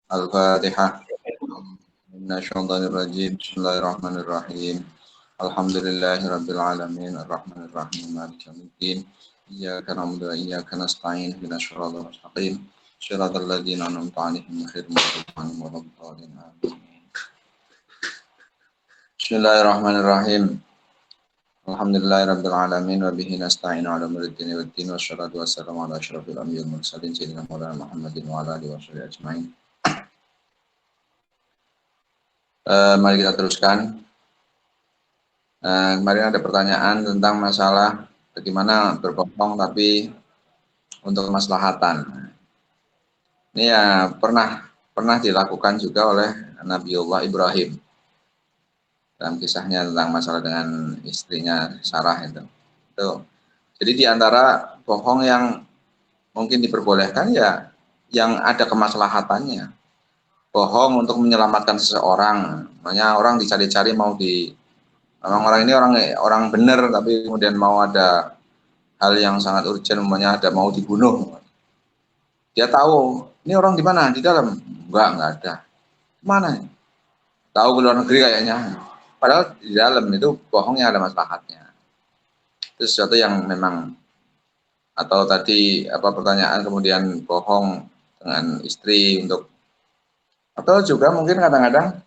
Al-Fatihah. Minasyaitonirrajim. Bismillahirrahmanirrahim. Alhamdulillahirabbil alamin arrahmanir rahim maliki yaumiddin. Iyyaka na'budu wa iyyaka nasta'in ihdinas siratal mustaqim. Shiratal ladzina an'amta 'alaihim ghairil maghdubi 'alaihim waladdallin. Amin. Bismillahirrahmanirrahim. Alhamdulillahirabbil alamin wa bihi nasta'inu 'ala umuri dunya waddin wassalatu wassalamu 'ala asyrofil anbiya'i wal mursalin sayyidina Maulana Muhammadin wa 'ala alihi washabihi ajmain. Mari kita teruskan. Kemarin ada pertanyaan tentang masalah bagaimana berbohong tapi untuk kemaslahatan. Ini ya pernah dilakukan juga oleh Nabiullah Ibrahim dalam kisahnya tentang masalah dengan istrinya Sarah itu. Jadi di antara bohong yang mungkin diperbolehkan ya yang ada kemaslahatannya. Bohong untuk menyelamatkan seseorang, makanya orang dicari-cari memang orang ini orang benar tapi kemudian mau ada hal yang sangat urgent, umpamanya ada mau dibunuh. Dia tahu ini orang di mana, di dalam, enggak ada. Mana? Tahu ke luar negeri kayaknya. Padahal di dalam itu bohongnya ada maslahatnya. Itu sesuatu yang memang, atau tadi pertanyaan kemudian bohong dengan istri untuk, atau juga mungkin kadang-kadang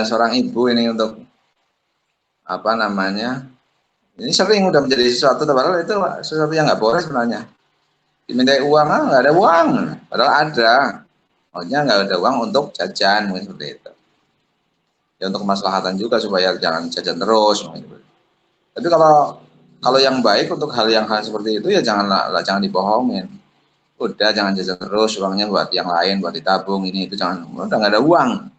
seorang ibu ini untuk ini sering udah menjadi sesuatu, padahal itu sesuatu yang nggak boleh sebenarnya. Dimintai uang, nggak ada uang, padahal ada. Maksudnya nggak ada uang untuk jajan, mungkin seperti itu. Ya untuk kemaslahatan juga supaya jangan jajan terus. Gitu. Tapi kalau yang baik untuk hal seperti itu ya jangan dibohongin. Udah jangan jajan terus, uangnya buat yang lain, buat ditabung, ini itu jangan, udah nggak ada uang.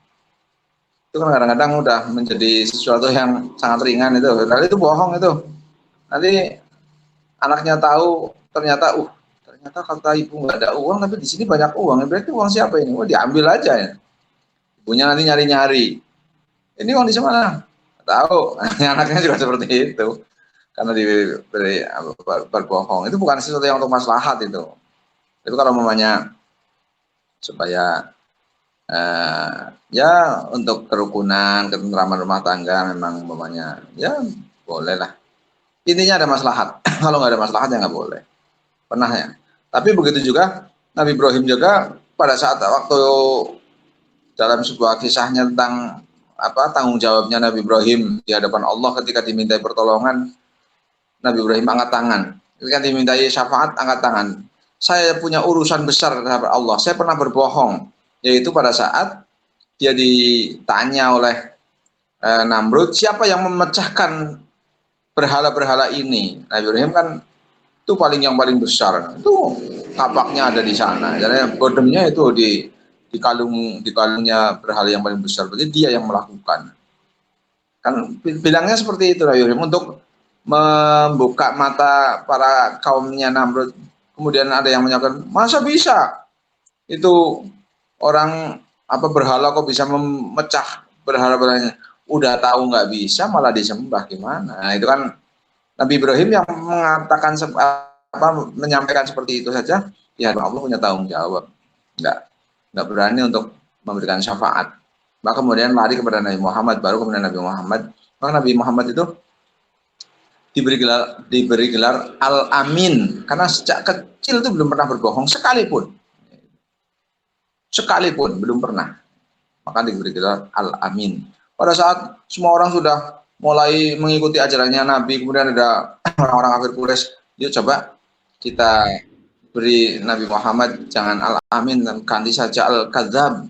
Itu kan kadang-kadang udah menjadi sesuatu yang sangat ringan itu. Padahal itu bohong itu. Nanti anaknya tahu ternyata kata ibu nggak ada uang, tapi di sini banyak uang. Berarti uang siapa ini? Diambil aja ya. Ibunya nanti nyari-nyari. Ini uang di mana? Tahu. Anaknya juga seperti itu. Karena diberi berbohong. Itu bukan sesuatu yang untuk maslahat itu. Tapi kalau mamanya supaya ya untuk kerukunan, ketentraman rumah tangga memang mamanya ya boleh lah. Intinya ada maslahat. Kalau nggak ada maslahat ya nggak boleh. Pernah ya. Tapi begitu juga Nabi Ibrahim juga pada saat waktu dalam sebuah kisahnya tentang tanggung jawabnya Nabi Ibrahim di hadapan Allah ketika dimintai pertolongan, Nabi Ibrahim angkat tangan. Ketika dimintai syafaat, angkat tangan. Saya punya urusan besar terhadap Allah. Saya pernah berbohong, yaitu pada saat dia ditanya oleh Namrud, siapa yang memecahkan berhala-berhala ini? Nabi Ibrahim kan itu yang paling besar. Itu kapaknya ada di sana. Jadi bodemnya itu di kalungnya berhala yang paling besar. Berarti dia yang melakukan. Kan bilangnya seperti itu Nabi Ibrahim untuk membuka mata para kaumnya Namrud. Kemudian ada yang menyatakan, masa bisa itu orang berhala kok bisa memecah berhala-berhalanya? Udah tahu nggak bisa malah disembah gimana? Nah, itu kan Nabi Ibrahim yang mengatakan menyampaikan seperti itu saja, ya Allah punya tanggung jawab. Nggak berani untuk memberikan syafaat. Maka kemudian lari kepada Nabi Muhammad, baru kemudian Nabi Muhammad. Maka Nabi Muhammad itu diberi gelar Al-Amin karena sejak kecil itu belum pernah berbohong sekalipun belum pernah, maka diberi gelar Al-Amin. Pada saat semua orang sudah mulai mengikuti ajarannya Nabi, kemudian ada orang-orang kafir Quraisy, yuk coba kita beri Nabi Muhammad jangan Al-Amin dan ganti saja Al-Kadzab.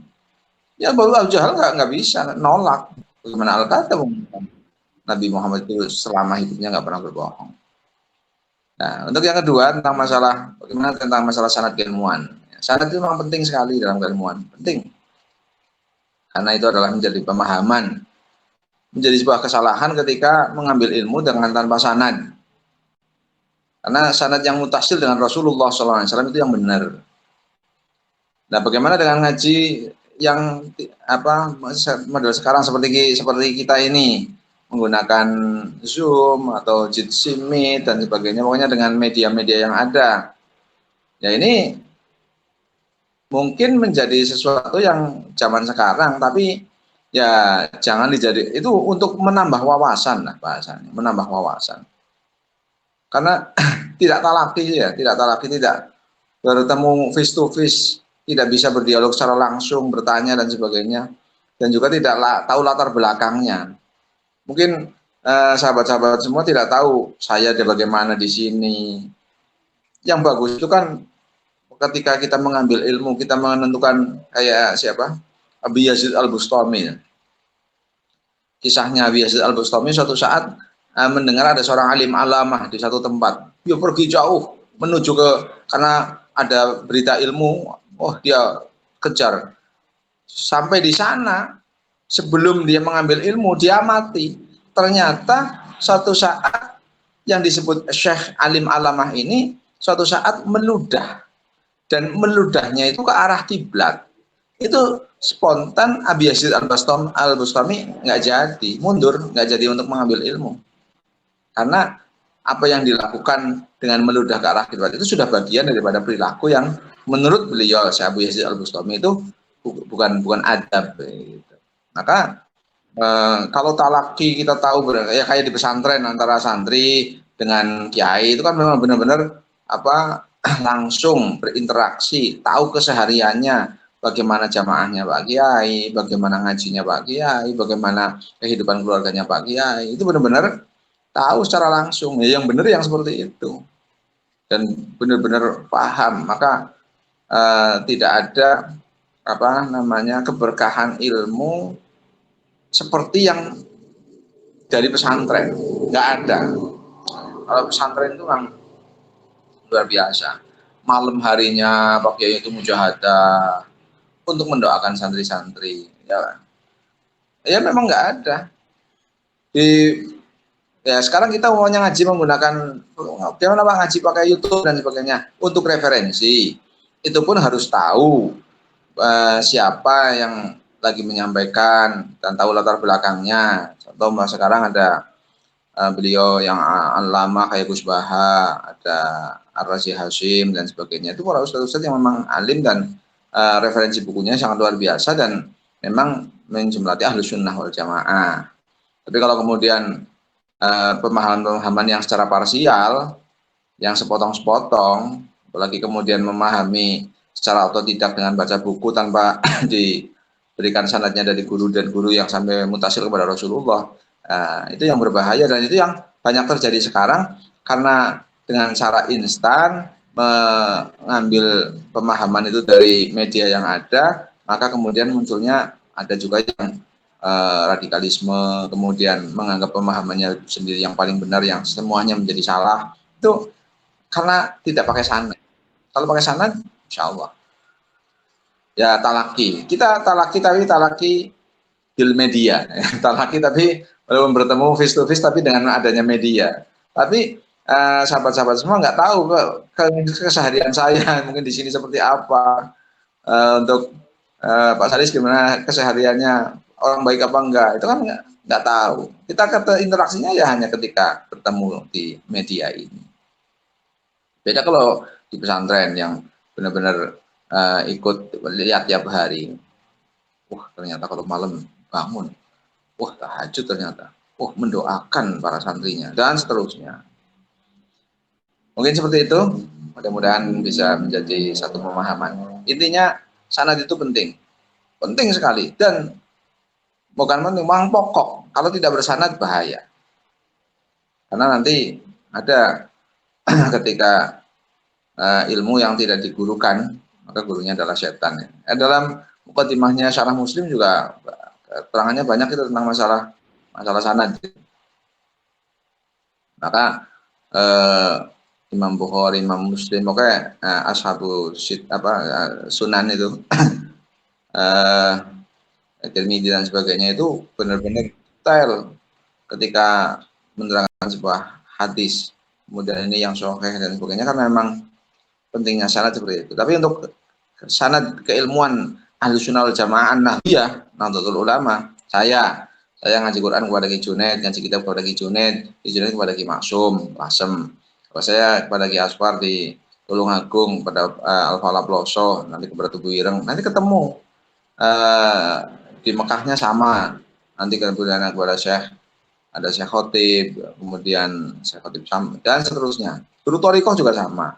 Ya baru Abu Jahal nggak bisa nolak, bagaimana Al-Kadzab? Nabi Muhammad itu selama hidupnya nggak pernah berbohong. Nah, untuk yang kedua tentang masalah sanad keilmuan. Sanad itu memang penting sekali dalam keilmuan, penting. Karena itu adalah menjadi pemahaman, menjadi sebuah kesalahan ketika mengambil ilmu dengan tanpa sanad. Karena sanad yang mutasil dengan Rasulullah SAW itu yang benar. Nah, bagaimana dengan ngaji yang model sekarang seperti kita ini? Menggunakan Zoom atau Jitsi Meet dan sebagainya, pokoknya dengan media-media yang ada. Ya ini mungkin menjadi sesuatu yang zaman sekarang, tapi ya jangan dijadi itu untuk menambah wawasan lah bahasanya, menambah wawasan. Karena tidak talaki ya, tidak talaki, tidak bertemu face to face, tidak bisa berdialog secara langsung, bertanya dan sebagainya, dan juga tidak tahu latar belakangnya. Mungkin sahabat-sahabat semua tidak tahu saya ada bagaimana di sini. Yang bagus itu kan ketika kita mengambil ilmu, kita menentukan kayak siapa? Abi Yazid Al-Bustami. Kisahnya Abi Yazid Al-Bustami suatu saat mendengar ada seorang alim alamah di satu tempat. Dia pergi jauh menuju ke, karena ada berita ilmu, oh dia kejar. Sampai di sana, sebelum dia mengambil ilmu, dia mati. Ternyata suatu saat yang disebut Syekh Alim Alamah ini suatu saat meludah, dan meludahnya itu ke arah kiblat. Itu spontan Abi Yazid Al-Bustami nggak jadi, mundur, nggak jadi untuk mengambil ilmu. Karena apa yang dilakukan dengan meludah ke arah kiblat itu sudah bagian daripada perilaku yang menurut beliau Syekh Abu Yazid Al-Bustami itu bukan adab gitu. Maka kalau talaki kita tahu ya kayak di pesantren antara santri dengan kiai itu kan memang benar-benar apa langsung berinteraksi, tahu kesehariannya, bagaimana jamaahnya Pak Kiai, bagaimana ngajinya Pak Kiai, bagaimana kehidupan keluarganya Pak Kiai, itu benar-benar tahu secara langsung. Ya, yang benar yang seperti itu dan benar-benar paham, maka tidak ada apa namanya keberkahan ilmu seperti yang dari pesantren, nggak ada. Kalau pesantren itu kan luar biasa. Malam harinya Pak Kiai itu mujahadah untuk mendoakan santri-santri. Ya memang nggak ada. Di ya sekarang kita maunya ngaji menggunakan gimana Pak, ngaji pakai YouTube dan sebagainya untuk referensi. Itu pun harus tahu siapa yang lagi menyampaikan dan tahu latar belakangnya. Contoh sekarang ada beliau yang lama kayak Gus Baha, ada Ar-Razi Hashim dan sebagainya. Itu para ustadz-ustadz yang memang alim dan referensi bukunya sangat luar biasa dan memang menjemlati ahlus sunnah wal jamaah. Tapi kalau kemudian pemahaman-pemahaman yang secara parsial, yang sepotong-sepotong, apalagi kemudian memahami secara otodidak dengan baca buku tanpa diberikan sanadnya dari guru dan guru yang sampai mutasil kepada Rasulullah, itu yang berbahaya dan itu yang banyak terjadi sekarang karena dengan cara instan mengambil pemahaman itu dari media yang ada, maka kemudian munculnya ada juga yang radikalisme, kemudian menganggap pemahamannya sendiri yang paling benar, yang semuanya menjadi salah. Itu karena tidak pakai sanad. Kalau pakai sanad, insya Allah. Ya talaki. Kita talaki tapi talaki bil media. Talaki tapi belum bertemu face to face tapi dengan adanya media. Tapi sahabat-sahabat semua nggak tahu keseharian saya mungkin di sini seperti apa. Untuk Pak Salis gimana kesehariannya, orang baik apa enggak, itu kan nggak tahu. Kita kata interaksinya ya hanya ketika bertemu di media ini. Beda kalau di pesantren yang benar-benar ikut lihat tiap hari. Wah ternyata kalau malam bangun, wah tahajud ternyata, wah mendoakan para santrinya dan seterusnya. Mungkin seperti itu. Mudah-mudahan bisa menjadi satu pemahaman. Intinya sanad itu penting, penting sekali dan bukan penting, memang pokok. Kalau tidak bersanad bahaya. Karena nanti ada ketika ilmu yang tidak digurukan, maka gurunya adalah setan. Dalam mukadimahnya Syarah Muslim juga terangannya banyak itu tentang masalah sanad. Maka Imam Bukhari, Imam Muslim, pokoknya ashabu sunan itu Tirmidzi dan sebagainya itu benar-benar detail ketika menerangkan sebuah hadis. Kemudian ini yang sahih dan sebagainya, karena memang pentingnya sanad seperti itu. Tapi untuk sanad keilmuan Ahlussunnah wal Jamaah Nahwiyah, Nahdlatul Ulama, saya ngaji Quran kepada Ki Junaid, ngaji kitab kepada Ki Junaid kepada Ki Maksum, Lasem. Kalau saya kepada Ki Asfar di Tulungagung pada Al-Falak Ploso, nanti ke Batu Ireng, nanti ketemu di Mekahnya sama, nanti kemudian kepada Syekh, ada Syekh Khotib, kemudian Syekh Khotib sama, dan seterusnya. Guru Torikoh juga sama,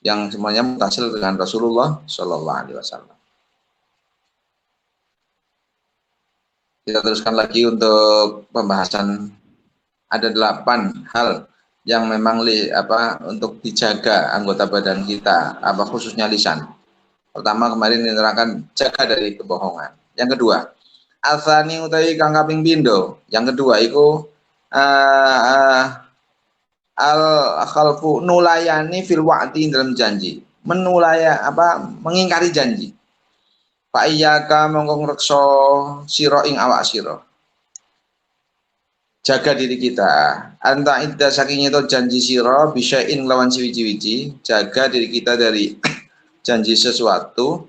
yang semuanya mutasil dengan Rasulullah Shallallahu Alaihi Wasallam. Kita teruskan lagi untuk pembahasan. Ada 8 hal yang memang untuk dijaga anggota badan kita, khususnya lisan. Pertama kemarin diterangkan jaga dari kebohongan. Yang kedua, asani utawi kang kaping pindho. Yang kedua iku al khalfu nulayani fil wa'di dalam janji. Mengingkari janji. Fa iyyaka mongko ngrekso sira ing awak sira. Jaga diri kita. Anta idda saking itu janji sira bisain lawan ciwi-ciwi. Jaga diri kita dari janji sesuatu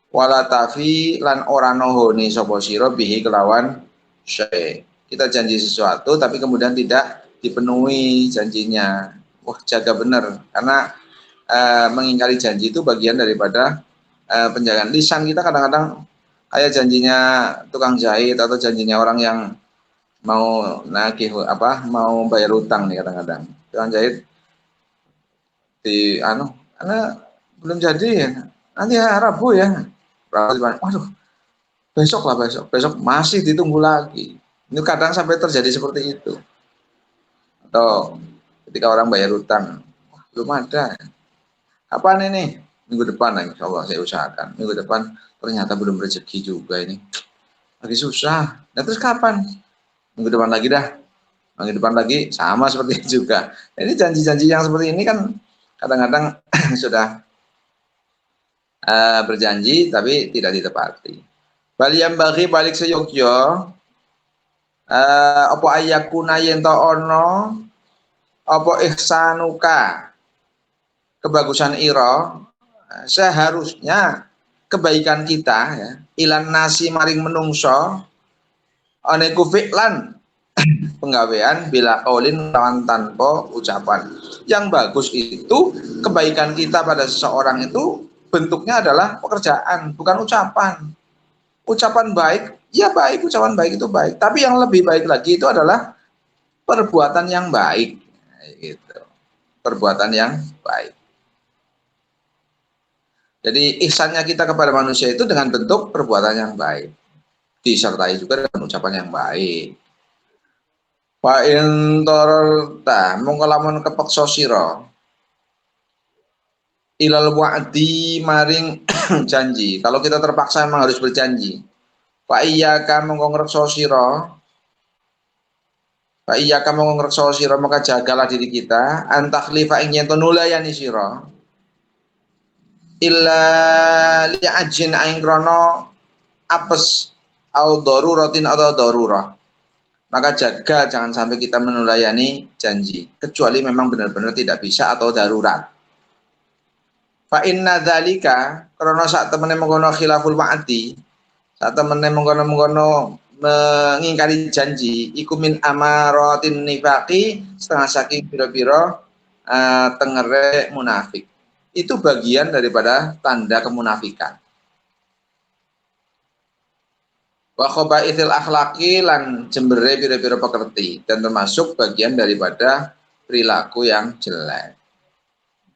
wala tafi lan ora nohoni sapa sira bihi kelawan syai. Kita janji sesuatu tapi kemudian tidak dipenuhi janjinya. Wah, jaga benar karena mengingkari janji itu bagian daripada penjagaan lisan kita. Kadang-kadang kayak janjinya tukang jahit atau janjinya orang yang mau nagih mau bayar utang nih, kadang-kadang tukang jahit karena belum jadi ya, nanti ya Rabu ya, waduh besok masih ditunggu lagi. Ini kadang sampai terjadi seperti itu. Atau ketika orang bayar utang, belum ada, kapan ini? Minggu depan, insya Allah saya usahakan. Minggu depan ternyata belum rezeki juga ini, lagi susah. Nah terus kapan? Minggu depan lagi dah. Minggu depan lagi sama seperti itu juga. Ini janji-janji yang seperti ini kan kadang-kadang sudah berjanji tapi tidak ditepati. Baliam bagi balik seyogyo apa ayakuna yento ono apa ihsanuka kebagusan iro, seharusnya kebaikan kita ya, ilan nasi maring menungso aneku fi'lan penggawean bila kaulin lawan tanpa ucapan. Yang bagus itu kebaikan kita pada seseorang itu bentuknya adalah pekerjaan, bukan ucapan. Ucapan baik, ya baik, ucapan baik itu baik. Tapi yang lebih baik lagi itu adalah perbuatan yang baik. Gitu. Perbuatan yang baik. Jadi ihsannya kita kepada manusia itu dengan bentuk perbuatan yang baik. Disertai juga dengan ucapan yang baik. Wa in tarta mongko lamun kepeksa sira ilal wa'di maring janji. Kalau kita terpaksa memang harus berjanji. Fa iyyaka mongko ngrekso sira. Fa iyyaka mongko ngrekso sira maka jagalah diri kita antakhlifa ing yen to nulayani sira. Illa li'ajin aing krono apes au daruratin atau darurah. Maka jaga jangan sampai kita menulayani janji kecuali memang benar-benar tidak bisa atau darurat. Fa inna dzalika karena saat temene mengkono khilaful wa'di, saat temene mengkono mengingkari janji iku min amaratin nifaqi, setengah saking pira-pira tengere munafik. Itu bagian daripada tanda kemunafikan. Wa khaba'ithil akhlaqi lan jembere pira-pira pekerti, dan termasuk bagian daripada perilaku yang jelek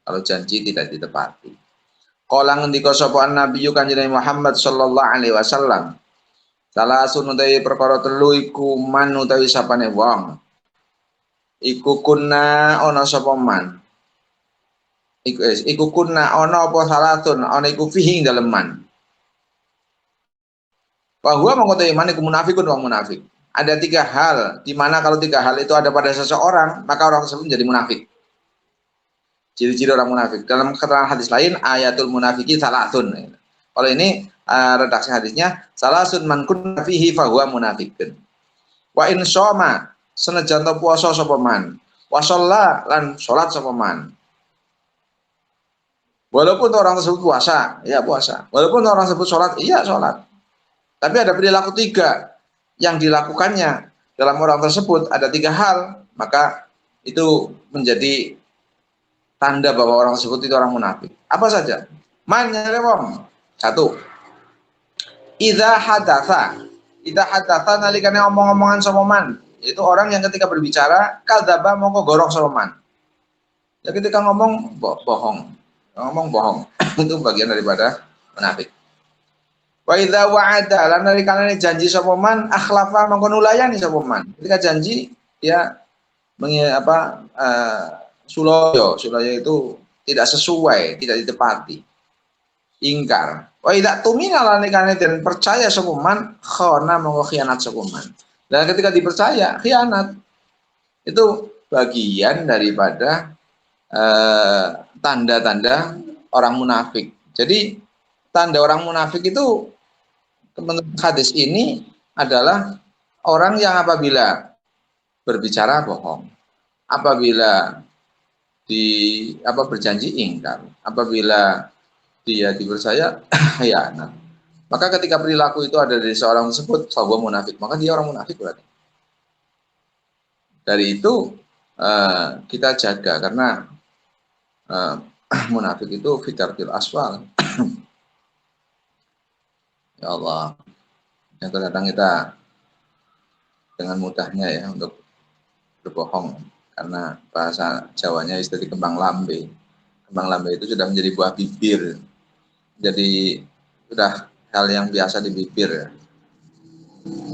kalau janji tidak ditepati. Qala ngendika sapa Nabi Kanjeng Muhammad sallallahu alaihi wasallam, salah sunutawi perkara telu iku man utawi sapane wong iku kunna ana sapa man iku kunna ana apa salatun ana iku fihi dalem man. Bahwa mengetahui iman itu munafikun wong munafik. Ada 3 hal, di mana kalau 3 hal itu ada pada seseorang, maka orang tersebut menjadi munafik. Ciri-ciri orang munafik. Dalam keterangan hadis lain, ayatul munafiki salatun. Kalau ini redaksi hadisnya, salasun man kunna fihi fahuwa munafikun. Wa in shoma senajan to puasa sapa man, wa shalla lan salat sapa man. Walaupun orang tersebut puasa, ya puasa. Walaupun orang tersebut salat, iya salat. Tapi ada perilaku 3 yang dilakukannya dalam orang tersebut, ada 3 hal, maka itu menjadi tanda bahwa orang tersebut itu orang munafik. Apa saja? Man wong. Satu. Idza hadatsa nalikane omong-omongan sapa man. Itu orang yang ketika berbicara kadzaba mongko gorok sapa man. Ya ketika ngomong bohong. Ngomong bohong. Itu bagian daripada munafik. Wa idza wa'ada lan nalikane janji sapa man akhlafa mongko nulayani sapa man. Ketika janji ya suloyo itu tidak sesuai, tidak ditepati. Ingkar. Wa idza tumina lan nalikane den percaya sapa man khana mongko khianat sapa man. Dan ketika dipercaya khianat itu bagian daripada tanda-tanda orang munafik. Jadi tanda orang munafik itu menurut hadis ini adalah orang yang apabila berbicara bohong, apabila berjanji ingkar, apabila dia dipercaya khianat. Maka ketika perilaku itu ada dari seorang tersebut, bahwa munafik, maka dia orang munafik berarti. Dari itu kita jaga karena munafik itu fitartil aswal. Ya Allah, yang terkadang kita dengan mudahnya ya untuk berbohong karena bahasa Jawanya istilah kembang lambe. Kembang lambe itu sudah menjadi buah bibir, jadi sudah hal yang biasa di bibir ya,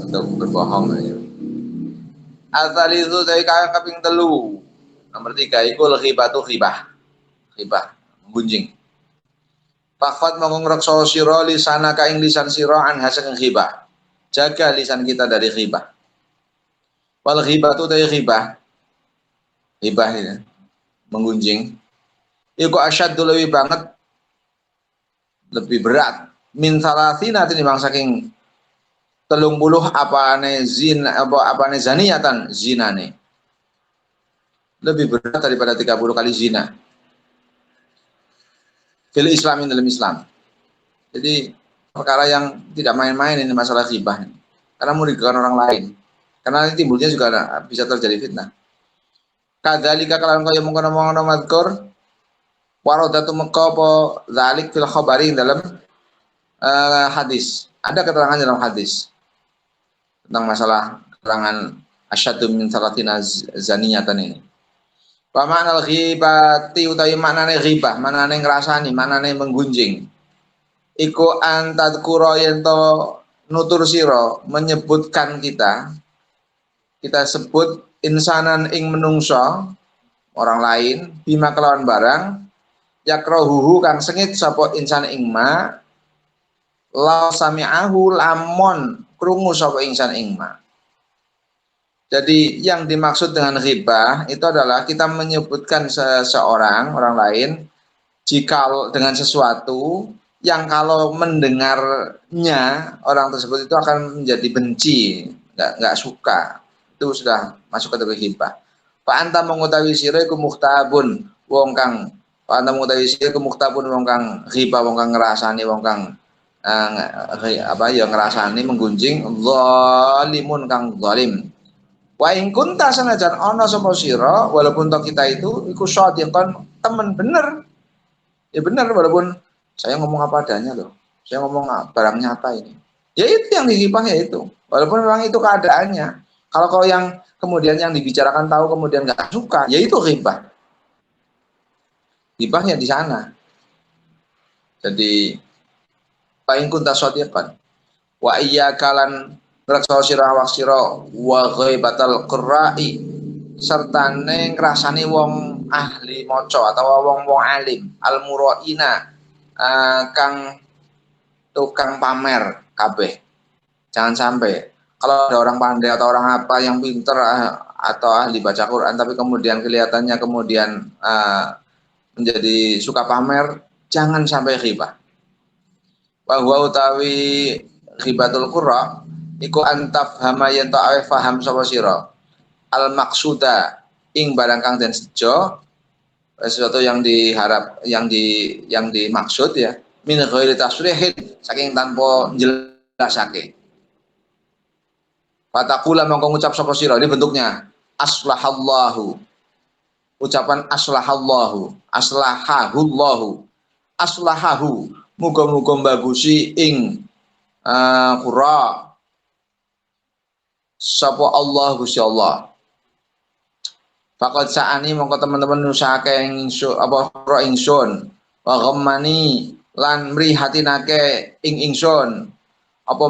untuk berbohong. Ya. Asal itu dari kakak kaping telu. Nomor 3 ikul ghibatu ghibah, menggunjing. Fakfat mengungrekso siro lisana kaing lisan siro anha saking ghibah. Jaga lisan kita dari ghibah. Wal ghibatu dari ghibah ini menggunjing. Iku asyaddu lebih banget, lebih berat min salasina tinimbang saking 30 apane zaniatan zinane. Lebih berat daripada 30 kali zina. Fil Islamin dalam Islam. Jadi perkara yang tidak main-main ini masalah ghibah. Karena merugikan orang lain. Karena timbulnya juga bisa terjadi fitnah. Kadzalika kalawan kaya mengkono-mengkono mazkur waradatu maqapa zalik fil khabari dalam hadis. Ada keterangan dalam hadis tentang masalah keterangan asyaddu min salatina zaniyatan ini. Wa ma'nal ghibati utawi maknane ghibah, maknane ngrasani, maknane menggunjing. Iku antadkura yen to nutur sira menyebutkan kita sebut insanan ing menungso orang lain bima kelawan barang yakrohuhu kang sengit sapa insan ing ma la sami'ahu lamun krungu sapa insan ing ma. Jadi yang dimaksud dengan ghibah itu adalah kita menyebutkan seseorang, orang lain, jika dengan sesuatu yang kalau mendengarnya orang tersebut itu akan menjadi benci, nggak suka. Itu sudah masuk ke ghibah. Fa anta mengutawi sira iku muhtabun wong kang fa anta mengutawi sira iku muhtabun wong kang ghibah, wong kang ngrasani, wong kang ngrasani menggunjing zalimun kang zalim. Wa in kunta sanajan ana sapa sira walaupun toh kita itu iku shadiqan temen bener. Ya benar walaupun saya ngomong apa adanya loh. Saya ngomong barang nyata ini. Ya itu yang digibah ya itu. Walaupun memang itu keadaannya. Kalau yang kemudian yang dibicarakan tahu kemudian enggak suka, ya itu ghibah. Ghibahnya di sana. Jadi fa in kunta shadiqan wa iyyakalan raksa sira wa sira wa ghaibatal qurra'i serta ngrasani wong ahli maca atau wong alim al muraina kang tukang pamer kabeh. Jangan sampai kalau ada orang pandai atau orang apa yang pinter atau ahli baca Quran tapi kemudian kelihatannya kemudian menjadi suka pamer, jangan sampai ghibah. Wa huwa utawi ghibatul qurra iku antaf hama yen ta'aweh faham sapa sira al maksuda ing barang kang den sejo sesuatu yang diharap yang dimaksud ya min ghairi tasrihin saking tanpa jelasake. Fatakula mongko ngucap sapa sira ini bentuknya aslahallahu Ucapan aslahallahu, aslahahullahu, aslahahu, muga-muga bagusi ing qura sapa Allah Gusti Allah. Faqad sa'ani mongko teman-teman nusake ingsun apa qura ingsun wa ghammani lan mrihatinake ing ingsun apa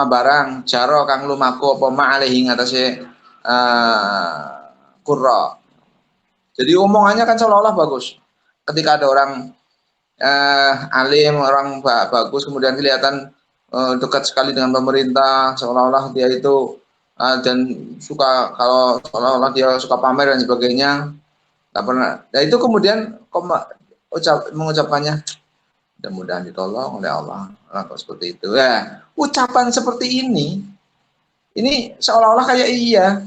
barang jaro kang lumaku apa ma'alihi ngatasé qura. Jadi omongannya kan seolah-olah bagus. Ketika ada orang alim, orang bagus, kemudian kelihatan dekat sekali dengan pemerintah, seolah-olah dia itu dan suka kalau seolah-olah dia suka pamer dan sebagainya, tak pernah. Nah itu kemudian mengucapkannya, mudah-mudahan ditolong oleh Allah. Kok seperti itu. Ya, ucapan seperti ini seolah-olah kayak iya,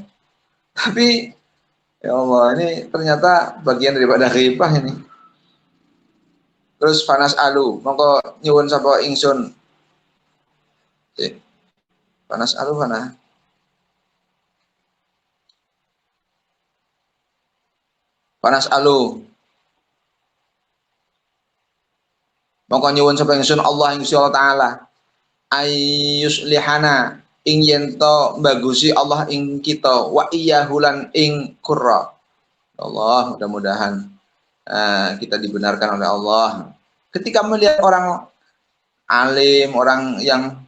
tapi ya Allah, ini ternyata bagian daripada ghibah ini. Terus panas alu, mongko nyuwun sapa ingsun. Panas alu mana? Panas alu. Mongko nyuwun sapa ingsun Allah insyaallah taala. Ayyuslihana ing yento bagusi Allah ing kita wa iyahulan ing qurra. Allah, mudah-mudahan kita dibenarkan oleh Allah. Ketika melihat orang alim, orang yang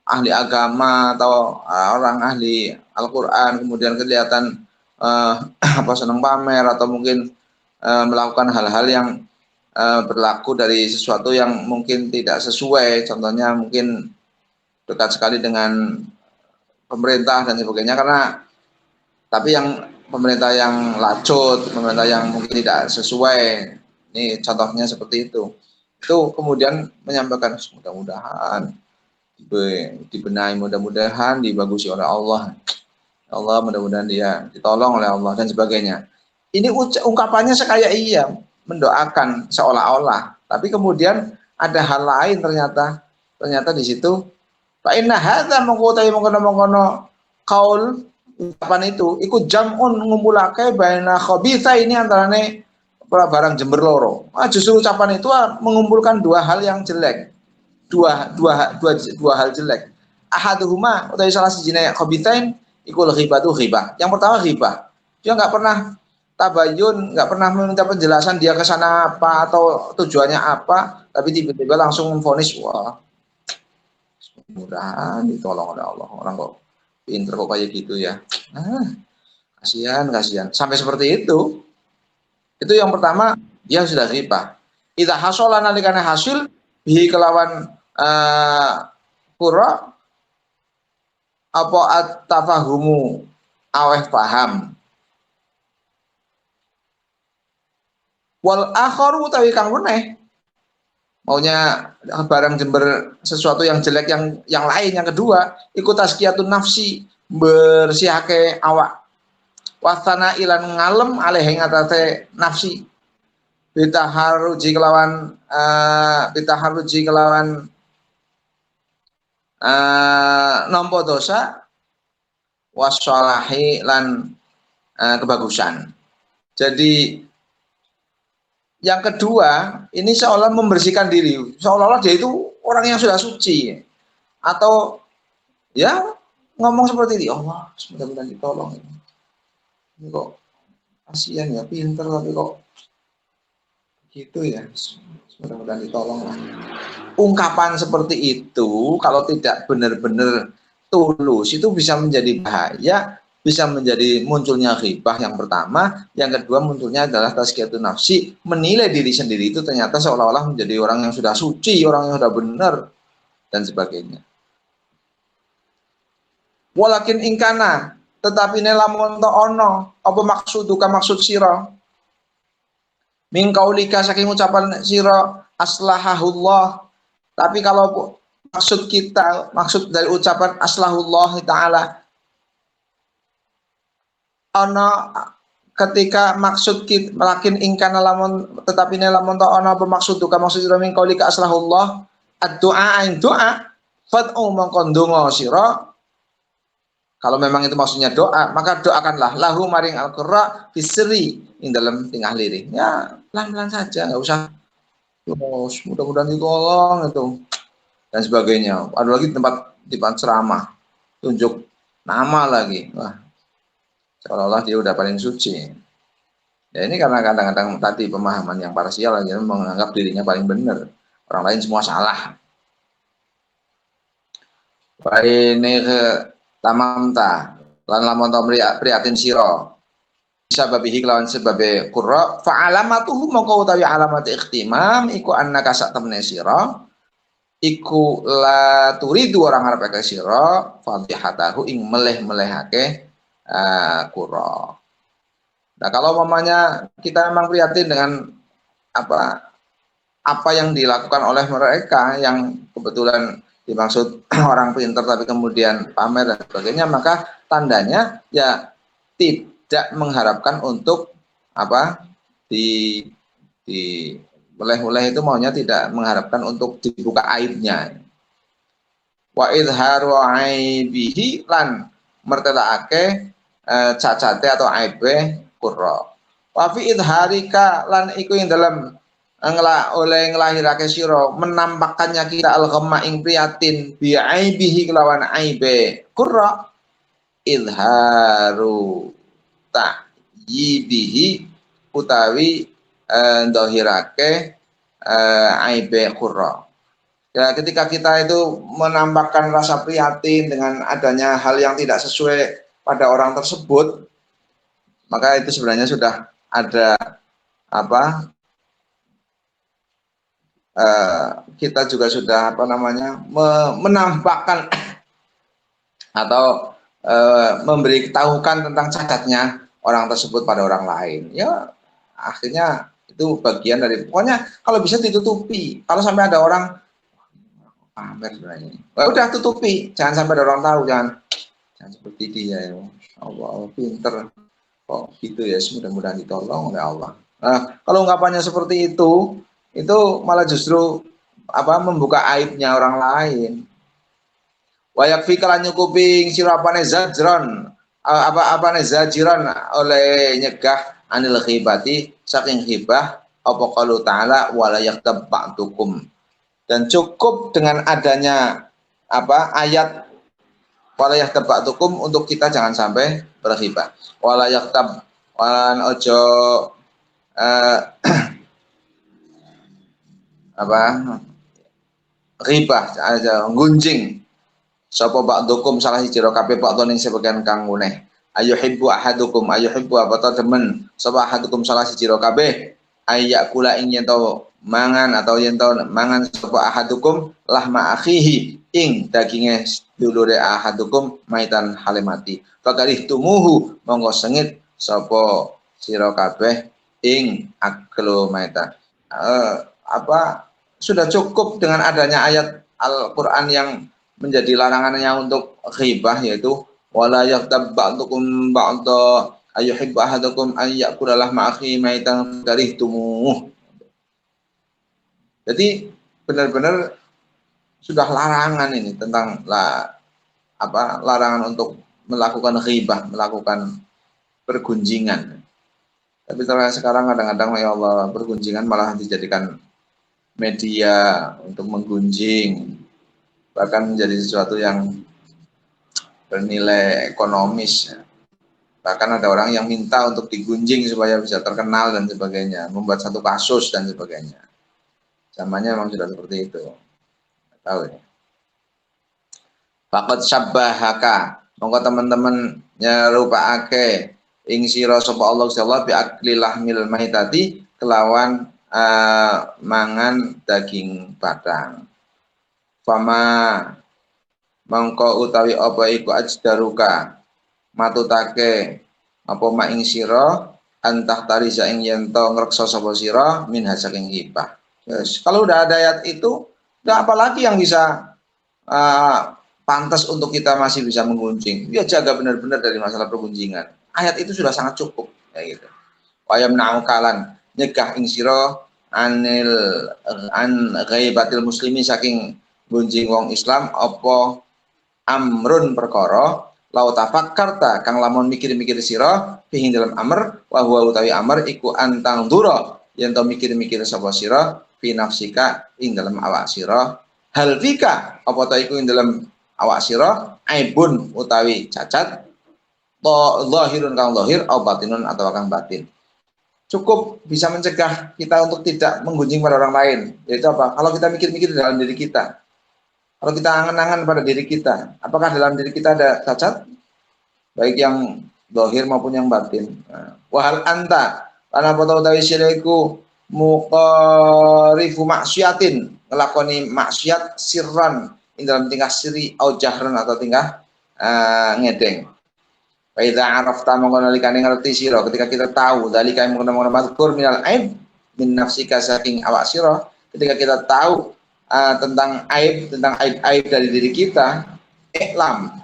ahli agama atau orang ahli Al-Qur'an kemudian kelihatan senang pamer atau mungkin melakukan hal-hal yang berlaku dari sesuatu yang mungkin tidak sesuai, contohnya mungkin dekat sekali dengan pemerintah dan sebagainya, tapi yang pemerintah yang lacut, pemerintah yang mungkin tidak sesuai, ini contohnya seperti itu kemudian menyampaikan mudah-mudahan dibenahi, mudah-mudahan dibagusi oleh Allah, mudah-mudahan dia ditolong oleh Allah dan sebagainya. Ini ungkapannya sekaya iya mendoakan seolah-olah, tapi kemudian ada hal lain ternyata di situ. Fa inna hadza mengkotai mengkono qaul ucapan itu ikut jamun ngumpulake baina khabitha ini antarane barang jember loro. Justru ucapan itu mengumpulkan dua hal yang jelek. Dua hal jelek. Ahaduhuma utawi salah sijine khabithain iku ghibah. Yang pertama ghibah. Dia enggak pernah tabayun, enggak pernah meminta penjelasan dia ke sana apa atau tujuannya apa, tapi tiba-tiba langsung memvonis, wah mudah-mudahan ditolong oleh Allah. Orang kok pinter kok kayak gitu ya. Kasihan. Sampai seperti itu. Itu yang pertama, dia sudah ghibah. Idza hasala nalikane hasil bihi kelawan qura apa at-tafahumu aweh paham. Wal akharu utawi kang meneh maunya barang jember sesuatu yang jelek yang lain, yang kedua ikut tazkiyatun nafsi, bersihake awak, wasana ilan ngalem alih ngatasé nafsi, bitaharuji kelawan nampa dosa, wassalahi lan kebagusan. Jadi yang kedua, ini seolah membersihkan diri, seolah-olah dia itu orang yang sudah suci, atau ya ngomong seperti ini, Allah mudah-mudahan ditolong ini kok kasihan ya, pinter tapi kok gitu ya, mudah-mudahan ditolong lah. Ungkapan seperti itu kalau tidak benar-benar tulus itu bisa menjadi bahaya, bisa menjadi munculnya ghibah yang pertama, yang kedua munculnya adalah tazkiyatun nafsi, menilai diri sendiri itu ternyata seolah-olah menjadi orang yang sudah suci, orang yang sudah benar dan sebagainya. Walakin ingkana, tetapi nelamun to ono apa maksud sira min qaulika saking ucapan sira aslahahullah. Tapi kalau maksud dari ucapan aslahullah taala ana ketika maksud kita melakin ingkana lamun tetapi lamun ta ana bermaksud ka maksud sira min qaulika aslahullah ad-du'a ing doa fad'u mongko ndonga sira Kalau memang itu maksudnya doa, maka doakanlah lahu maring al-qurra fisri ing dalam tingkah lirik. Ya, pelan-pelan saja, nggak usah terus mudah-mudahan ditolong itu dan sebagainya. Ada lagi tempat ceramah, tunjuk nama lagi. Wah, seolah-olah dia udah paling suci. Ya ini karena kadang-kadang tadi pemahaman yang parsial aja menganggap dirinya paling benar. Orang lain semua salah. Ini ke tamamta lan lamun ta priatin sira bisa babihi kelawan sebabe qurra fa alamatuhu mongko utawi alamat ikhtimam iku annaka sak temne sira iku la turidu orang arep ke sira fatihatahu ing meleh-melehake qurra. Nah, kalau mamanya kita memang prihatin dengan apa yang dilakukan oleh mereka yang kebetulan dimaksud orang pintar tapi kemudian pamer dan sebagainya, maka tandanya ya tidak mengharapkan untuk di oleh-oleh itu maunya tidak mengharapkan untuk dibuka aibnya. Wa idharu aibihi lan mertelake cacate atau aibe qurra. Wa fi idharika lan iku ing dalam oleh ngelahirake sira menampakkannya kita al-ghamma ing priatin bi aibihi kelawan aibe qurra idharu ta'yibihi utawi ndahirake aibe qurra. Ya, ketika kita itu menampakkan rasa prihatin dengan adanya hal yang tidak sesuai pada orang tersebut, maka itu sebenarnya sudah ada kita juga sudah menampakkan atau memberitahukan tentang cacatnya orang tersebut pada orang lain. Ya, akhirnya itu bagian dari, pokoknya kalau bisa ditutupi. Kalau sampai ada orang pamer sebenarnya, udah tutupi, jangan sampai ada orang tahu, jangan seperti dia ya. Allah pinter kok gitu ya, mudah-mudahan ditolong oleh Allah. Nah, kalau ungkapannya seperti itu malah justru membuka aibnya orang lain. Wayak fikalan nyukuping sirapane zajron zajiran oleh nyegah anil ghibati saking ghibah apa qalu ta'ala wala yaktab ba'dukum. Dan cukup dengan adanya ayat wala yaktab ba'dukum untuk kita jangan sampai berghibah. Wala yaktab walan ojo ghibah aja gunjing sapa ba'dukum salah siji ro kabeh ba'don ing sebagian kang muneh ayuhibbu ahadukum ayuhibbu apa ta demen sapa ahadukum salah siji ro kabeh ayyakula ing yen mangan atau yen mangan sapa ahadukum lahma akhihi ing daginge dulure ahadukum maitan halimati fakarih tumuhu monggo sengit sapa sira kabeh ing aklu maita. Sudah cukup dengan adanya ayat Al-Qur'an yang menjadi larangannya untuk ghibah, yaitu wala yaktab ba'dukum ba'da ayuhibbu ahadukum an ya'kula lahma akhihi maitan karihtumuh. Jadi benar-benar sudah larangan ini tentang larangan untuk melakukan ghibah, melakukan pergunjingan. Tapi sekarang kadang-kadang ya Allah, pergunjingan malah dijadikan media untuk menggunjing, bahkan menjadi sesuatu yang bernilai ekonomis. Bahkan ada orang yang minta untuk digunjing supaya bisa terkenal dan sebagainya, membuat satu kasus dan sebagainya. Zamannya memang sudah seperti itu. Nggak tahu ya. Faqad syabbahaka, monggo teman-teman nyerupaake ing sira sapa Allah subhanahu bi aklillah mil maitati kelawan mangan daging batang. Fama mongko utawi apa iku ajdaruka matutake apa ma ing sira antah tarisa ing yen to ngreksa sapa sira min saking hibah. Yes. Kalau udah ada ayat itu, udah apalagi yang bisa pantas untuk kita masih bisa menggunjing. Dia jaga benar-benar dari masalah pergunjingan. Ayat itu sudah sangat cukup kayak gitu. Wayam naukalan nyegah ing sira an ghaibatil muslimi saking gunjing wong Islam apa amrun perkara lau tafakkarta kang lamun mikir-mikir sira fihi dalam amr wa huwa utawi amr iku antang dura yen to mikir-mikir sapa sira fi nafsika ing dalam awak sira hal fika apa ta iku ing dalam awak sira aibun utawi cacat to zahirun kang zahir au batinun atau kang batin. Cukup bisa mencegah kita untuk tidak menggunjing pada orang lain. Yaitu apa? Kalau kita mikir-mikir dalam diri kita, kalau kita angan-angan pada diri kita, apakah dalam diri kita ada cacat? Baik yang zahir maupun yang batin. Wahal anta, karena pada utawi syiriku muqarifu maksiatin, ngelakoni maksiat sirran, ing dalam tingkah siri, au jahran atau tingkah ngedeng. Faidza arafta mongko nalikane ngerti sira ketika kita tahu dalika yang mengkono mazkur minal aib min nafsika saking awak sira ketika kita tahu tentang aib dari diri kita iklam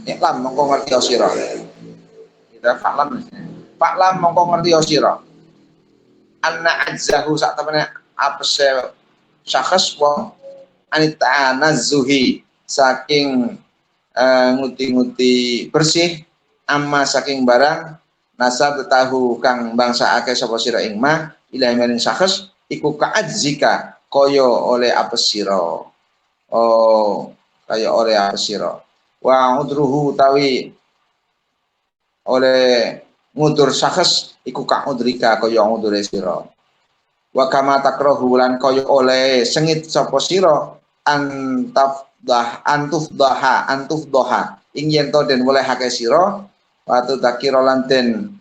iklam mongko ngerti sira kita faklam mongko ngerti sira anna ajzahu sak temene apese syakhs wong anita nazzuhi saking nguti-nguti bersih amma saking barang nasab tahu kang bangsa akeh sapa sira ing ma ilahi maring syakhs iku ka'adzika kaya oleh apes sira kaya oleh apes sira wa udruhu tawi oleh ngudur syakhs iku ka'udrika kaya ngudure sira wa kama takrahu lan kaya oleh sengit sapa sira antuf doha ing yen to den oleh hake sira watu takira lan den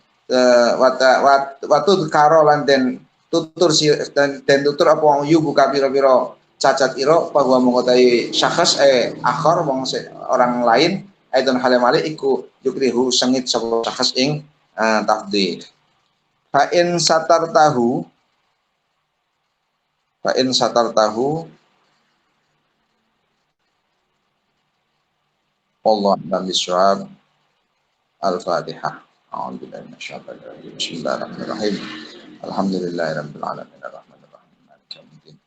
watu karo lan den tutur den tutur apa wong yu buka pira-pira cacat ira bahwa mengkotai syakhs akhar wong orang lain aidon halemale iku yukrihu sengit sapa syakhs ing tafdhil fa in satartahu Allah a'lam bishawab. Al-Fatihah. A'udzubillahi minasyaitonir rajim. Bismillahirrahmanirrahim. Alhamdulillahirabbil alamin arrahmanir rahim maliki yaumiddin.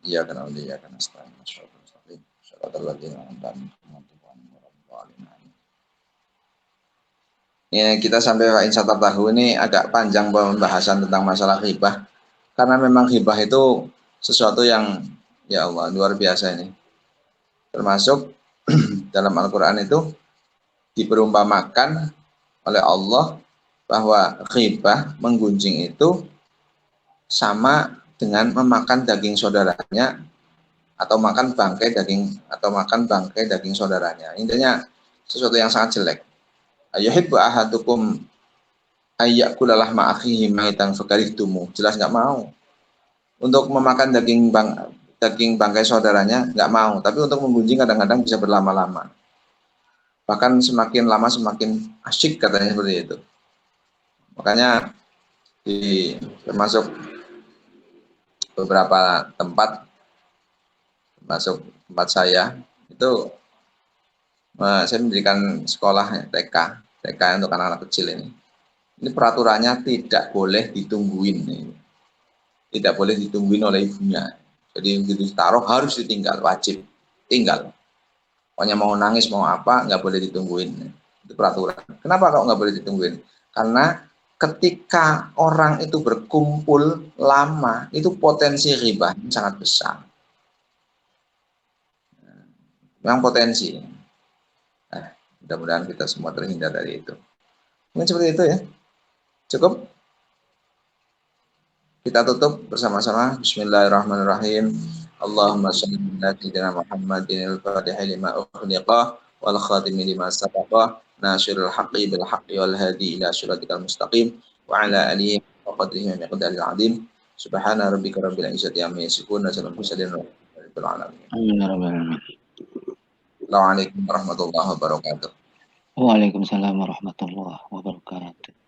Iyyaka na'budu wa iyyaka nasta'in. Shiratal mustaqim. Shiratal ladzina an'amta 'alaihim ghairil maghdubi 'alaihim. Ya, kita sampai wa insatar tahu ini agak panjang pembahasan tentang masalah ghibah. Karena memang ghibah itu sesuatu yang ya Allah luar biasa ini. Termasuk dalam Al-Quran itu diperumpamakan oleh Allah bahwa ghibah menggunjing itu sama dengan memakan daging saudaranya atau makan bangkai daging saudaranya. Intinya sesuatu yang sangat jelek. Ayuhibbu ahadukum ayyakulalah ma'akhihi maitan fakarihtumu. Jelas nggak mau. Untuk memakan daging bangkai saudaranya nggak mau, tapi untuk menggunjing kadang-kadang bisa berlama-lama. Bahkan semakin lama semakin asyik katanya seperti itu. Makanya termasuk beberapa tempat, termasuk tempat saya itu saya mendirikan sekolah TK untuk anak-anak kecil ini. Ini peraturannya tidak boleh ditungguin, tidak boleh ditungguin oleh ibunya. Jadi begitu taruh harus ditinggal, wajib tinggal. Pokoknya mau nangis mau apa nggak boleh ditungguin. Itu peraturan. Kenapa kok nggak boleh ditungguin? Karena ketika orang itu berkumpul lama itu potensi ghibah sangat besar. Memang potensi. Mudah-mudahan kita semua terhindar dari itu. Mungkin seperti itu ya. Cukup. Kita tutup bersama-sama. Bismillahirrahmanirrahim. Allahumma shalli ala sayyidina Muhammadin al-Fatihah lima ukhliqa wal khatimi lima sabaqa nasirul haqqi bil haqqi wal hadi ila siratikal mustaqim wa ala alihi wa qadrihi wa miqdaril azim. Subhana rabbika rabbil izzati amma yasifun wa salamun alal mursalin. Assalamualaikum warahmatullahi wabarakatuh. Waalaikumsalam warahmatullahi wabarakatuh.